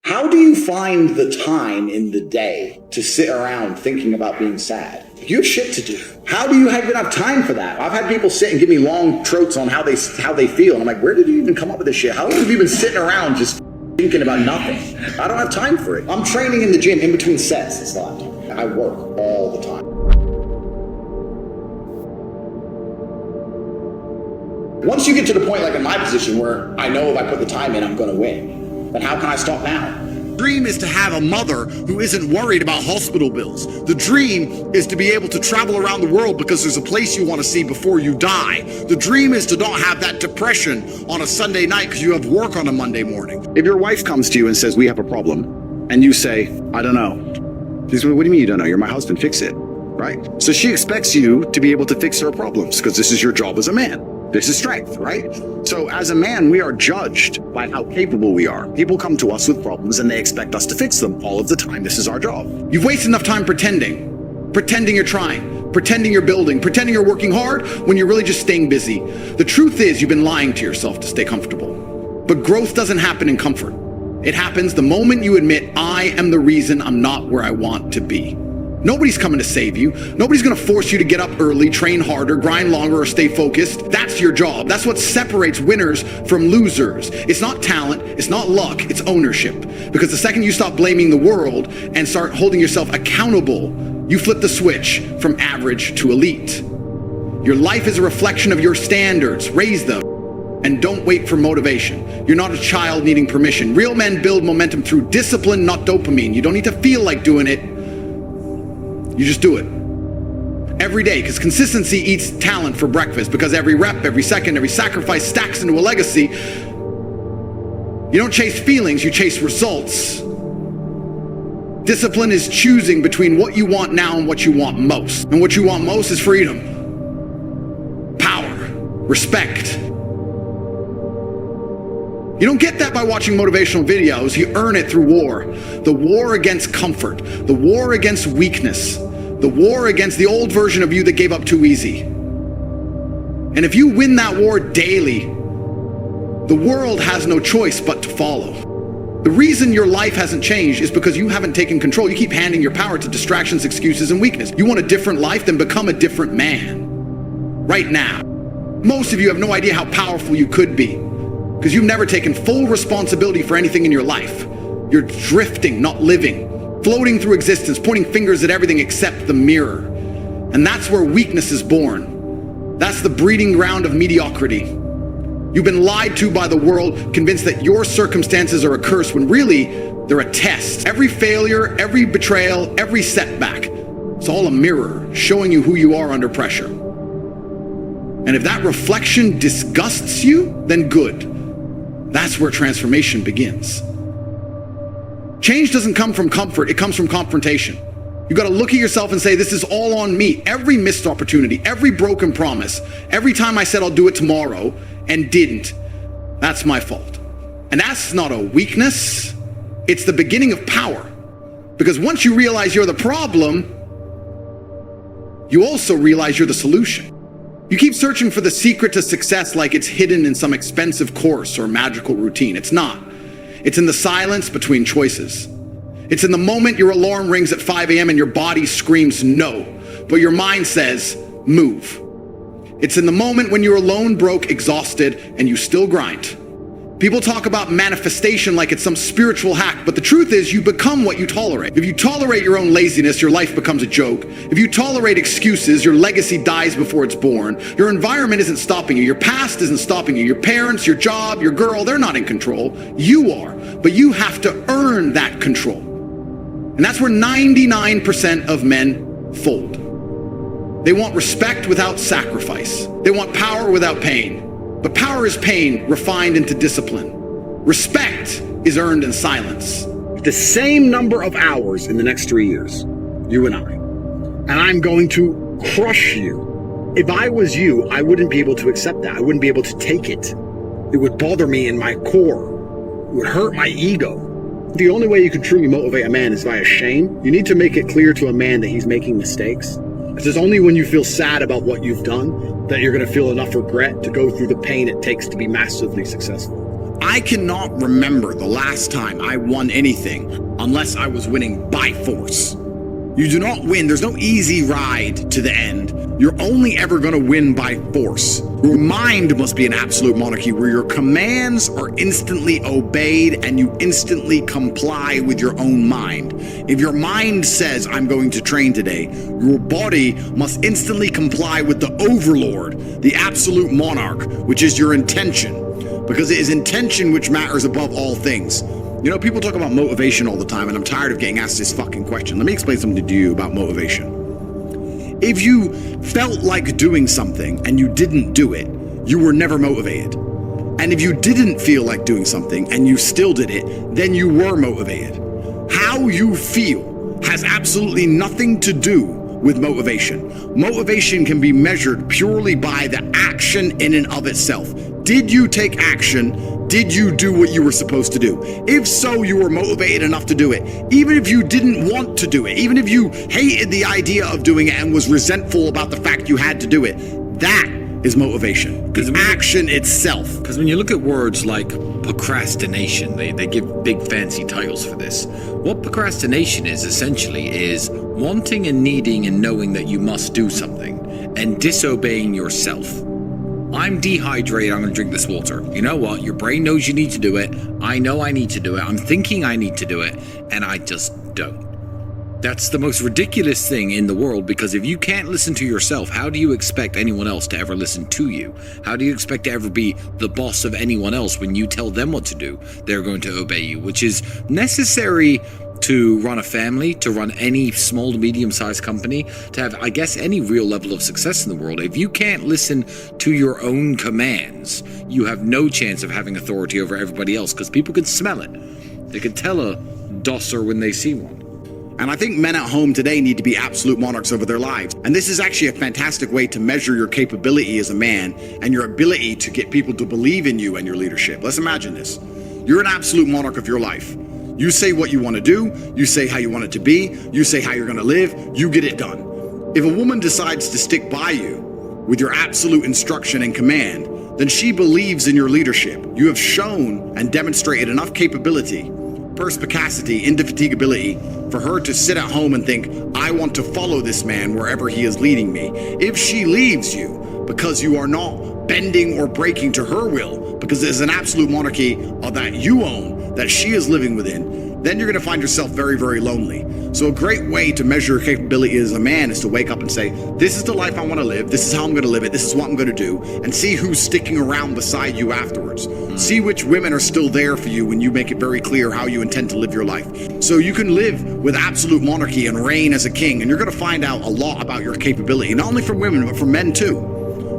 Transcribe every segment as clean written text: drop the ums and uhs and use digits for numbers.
How do you find the time in the day to sit around thinking about being sad? You have shit to do. How do you even have time for that? I've had people sit and give me long trotes on how they feel. And I'm like, where did you even come up with this shit? How long have you been sitting around just thinking about nothing? I don't have time for it. I'm training in the gym in between sets. It's not. I work all the time. Once you get to the point, like in my position, where I know if I put the time in, I'm going to win, then how can I stop now? The dream is to have a mother who isn't worried about hospital bills. The dream is to be able to travel around the world because there's a place you want to see before you die. The dream is to not have that depression on a Sunday night because you have work on a Monday morning. If your wife comes to you and says, we have a problem, and you say, I don't know. She's going, what do you mean you don't know? You're my husband, fix it, right? So she expects you to be able to fix her problems because this is your job as a man. This is strength, right? So as a man, we are judged by how capable we are. People come to us with problems and they expect us to fix them all of the time. This is our job. You've wasted enough time pretending you're trying, pretending you're building, pretending you're working hard when you're really just staying busy. The truth is you've been lying to yourself to stay comfortable. But growth doesn't happen in comfort. It happens the moment you admit, I am the reason I'm not where I want to be. Nobody's coming to save you. Nobody's going to force you to get up early, train harder, grind longer, or stay focused. That's your job. That's what separates winners from losers. It's not talent. It's not luck. It's ownership. Because the second you stop blaming the world and start holding yourself accountable, you flip the switch from average to elite. Your life is a reflection of your standards. Raise them. And don't wait for motivation. You're not a child needing permission. Real men build momentum through discipline, not dopamine. You don't need to feel like doing it. You just do it every day, because consistency eats talent for breakfast, because every rep, every second, every sacrifice stacks into a legacy. You don't chase feelings, you chase results. Discipline is choosing between what you want now and what you want most. And what you want most is freedom, power, respect. You don't get that by watching motivational videos. You earn it through war. The war against comfort, the war against weakness, the war against the old version of you that gave up too easy. And if you win that war daily, the world has no choice but to follow. The reason your life hasn't changed is because you haven't taken control. You keep handing your power to distractions, excuses, and weakness. You want a different life? Then become a different man. Right now. Most of you have no idea how powerful you could be, because you've never taken full responsibility for anything in your life. You're drifting, not living, floating through existence, pointing fingers at everything except the mirror. And that's where weakness is born. That's the breeding ground of mediocrity. You've been lied to by the world, convinced that your circumstances are a curse when really they're a test. Every failure, every betrayal, every setback, it's all a mirror showing you who you are under pressure. And if that reflection disgusts you, then good. That's where transformation begins. Change doesn't come from comfort, it comes from confrontation. You got to look at yourself and say, this is all on me. Every missed opportunity, every broken promise, every time I said I'll do it tomorrow and didn't, that's my fault. And that's not a weakness, it's the beginning of power. Because once you realize you're the problem, you also realize you're the solution. You keep searching for the secret to success like it's hidden in some expensive course or magical routine. It's not. It's in the silence between choices. It's in the moment your alarm rings at 5 a.m. and your body screams no, but your mind says move. It's in the moment when you're alone, broke, exhausted, and you still grind. People talk about manifestation like it's some spiritual hack, but the truth is you become what you tolerate. If you tolerate your own laziness, your life becomes a joke. If you tolerate excuses, your legacy dies before it's born. Your environment isn't stopping you. Your past isn't stopping you. Your parents, your job, your girl, they're not in control. You are, but you have to earn that control. And that's where 99% of men fold. They want respect without sacrifice. They want power without pain. But power is pain refined into discipline. Respect is earned in silence. The same number of hours in the next 3 years, you and I. And I'm going to crush you. If I was you, I wouldn't be able to accept that. I wouldn't be able to take it. It would bother me in my core. It would hurt my ego. The only way you can truly motivate a man is via shame. You need to make it clear to a man that he's making mistakes. It's only when you feel sad about what you've done that you're going to feel enough regret to go through the pain it takes to be massively successful. I I cannot remember the last time I won anything unless I was winning by force. You do not win. There's no easy ride to the end. You're only ever going to win by force. Your mind must be an absolute monarchy where your commands are instantly obeyed and you instantly comply with your own mind. If your mind says, I'm going to train today, your body must instantly comply with the overlord, the absolute monarch, which is your intention. Because it is intention which matters above all things. You know, people talk about motivation all the time, and I'm tired of getting asked this fucking question. Let me explain something to you about motivation. If you felt like doing something and you didn't do it, you were never motivated. And if you didn't feel like doing something and you still did it, then you were motivated. How you feel has absolutely nothing to do with motivation. Motivation can be measured purely by the action in and of itself. Did you take action? Did you do what you were supposed to do? If so, you were motivated enough to do it. Even if you didn't want to do it, even if you hated the idea of doing it and was resentful about the fact you had to do it, that is motivation. The action itself. Because when you look at words like procrastination, they give big fancy titles for this. What procrastination is essentially is wanting and needing and knowing that you must do something and disobeying yourself. I'm dehydrated, I'm going to drink this water. You know what? Your brain knows you need to do it. I know I need to do it. I'm thinking I need to do it, and I just don't. That's the most ridiculous thing in the world, because if you can't listen to yourself, how do you expect anyone else to ever listen to you? How do you expect to ever be the boss of anyone else when you tell them what to do? They're going to obey you, which is necessary to run a family, to run any small to medium-sized company, to have, I guess, any real level of success in the world. If you can't listen to your own commands, you have no chance of having authority over everybody else, because people can smell it. They can tell a dosser when they see one. And I think men at home today need to be absolute monarchs over their lives. And this is actually a fantastic way to measure your capability as a man and your ability to get people to believe in you and your leadership. Let's imagine this. You're an absolute monarch of your life. You say what you want to do, you say how you want it to be, you say how you're going to live, you get it done. If a woman decides to stick by you with your absolute instruction and command, then she believes in your leadership. You have shown and demonstrated enough capability, perspicacity, indefatigability for her to sit at home and think, I want to follow this man wherever he is leading me. If she leaves you because you are not bending or breaking to her will, because it is an absolute monarchy that you own, that she is living within, then you're going to find yourself very, very lonely. So a great way to measure your capability as a man is to wake up and say, this is the life I want to live, this is how I'm going to live it, this is what I'm going to do, and see who's sticking around beside you afterwards. See which women are still there for you when you make it very clear how you intend to live your life. So you can live with absolute monarchy and reign as a king, and you're going to find out a lot about your capability, not only from women, but from men too.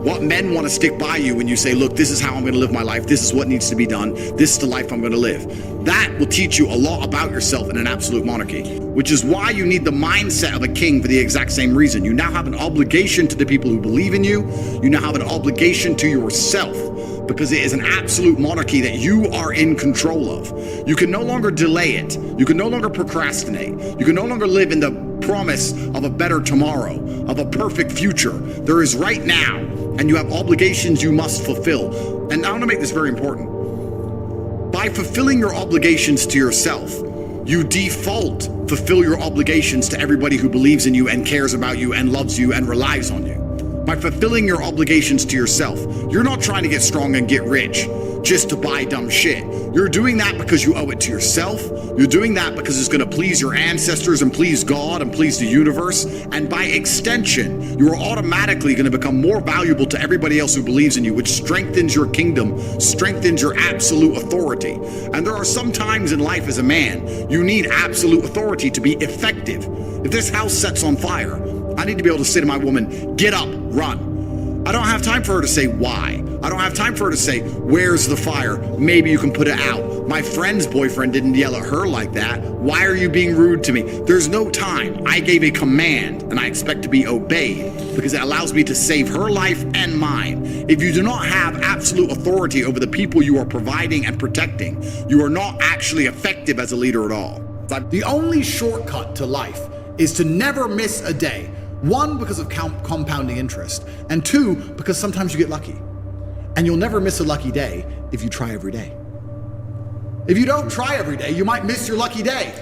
What men want to stick by you when you say, look, this is how I'm going to live my life. This is what needs to be done. This is the life I'm going to live. That will teach you a lot about yourself in an absolute monarchy, which is why you need the mindset of a king for the exact same reason. You now have an obligation to the people who believe in you. You now have an obligation to yourself, because it is an absolute monarchy that you are in control of. You can no longer delay it. You can no longer procrastinate. You can no longer live in the promise of a better tomorrow, of a perfect future. There is right now, and you have obligations you must fulfill. And I want to make this very important. By fulfilling your obligations to yourself, you default fulfill your obligations to everybody who believes in you and cares about you and loves you and relies on you. By fulfilling your obligations to yourself, you're not trying to get strong and get rich just to buy dumb shit. You're doing that because you owe it to yourself. You're doing that because it's going to please your ancestors and please God and please the universe. And by extension, you're automatically going to become more valuable to everybody else who believes in you, which strengthens your kingdom, strengthens your absolute authority. And there are some times in life as a man, you need absolute authority to be effective. If this house sets on fire, I need to be able to say to my woman, get up, run. I don't have time for her to say why. I don't have time for her to say, where's the fire? Maybe you can put it out. My friend's boyfriend didn't yell at her like that. Why are you being rude to me? There's no time. I gave a command and I expect to be obeyed because it allows me to save her life and mine. If you do not have absolute authority over the people you are providing and protecting, you are not actually effective as a leader at all. The only shortcut to life is to never miss a day. One, because of compounding interest, and two, because sometimes you get lucky. And you'll never miss a lucky day if you try every day. If you don't try every day, you might miss your lucky day.